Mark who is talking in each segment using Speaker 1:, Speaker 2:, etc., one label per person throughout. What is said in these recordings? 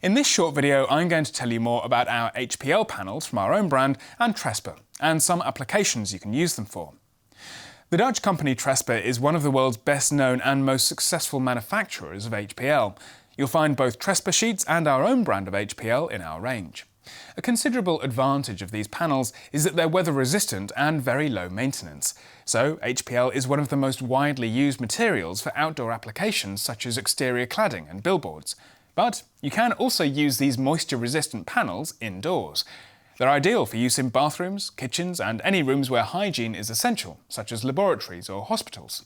Speaker 1: In this short video, I'm going to tell you more about our HPL panels from our own brand and Trespa, and some applications you can use them for. The Dutch company Trespa is one of the world's best known and most successful manufacturers of HPL. You'll find both Trespa sheets and our own brand of HPL in our range. A considerable advantage of these panels is that they're weather resistant and very low maintenance. So HPL is one of the most widely used materials for outdoor applications such as exterior cladding and billboards. But you can also use these moisture-resistant panels indoors. They're ideal for use in bathrooms, kitchens and any rooms where hygiene is essential, such as laboratories or hospitals.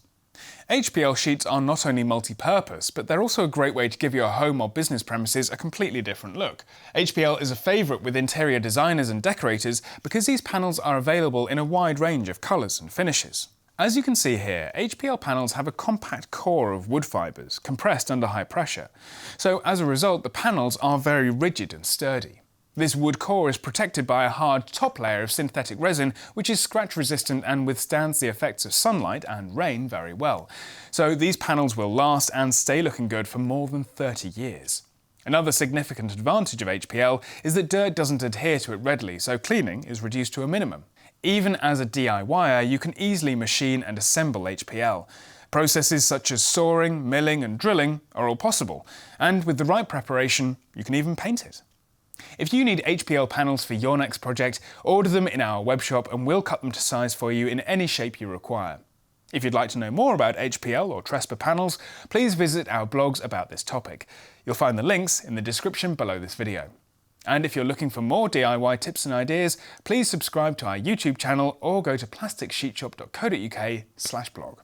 Speaker 1: HPL sheets are not only multi-purpose, but they're also a great way to give your home or business premises a completely different look. HPL is a favourite with interior designers and decorators because these panels are available in a wide range of colours and finishes. As you can see here, HPL panels have a compact core of wood fibres, compressed under high pressure. So as a result, the panels are very rigid and sturdy. This wood core is protected by a hard top layer of synthetic resin, which is scratch resistant and withstands the effects of sunlight and rain very well. So these panels will last and stay looking good for more than 30 years. Another significant advantage of HPL is that dirt doesn't adhere to it readily, so cleaning is reduced to a minimum. Even as a DIYer, you can easily machine and assemble HPL. Processes such as sawing, milling and drilling are all possible, and with the right preparation, you can even paint it. If you need HPL panels for your next project, order them in our webshop and we'll cut them to size for you in any shape you require. If you'd like to know more about HPL or Trespa panels, please visit our blogs about this topic. You'll find the links in the description below this video. And if you're looking for more DIY tips and ideas, please subscribe to our YouTube channel or go to plasticsheetshop.co.uk/blog.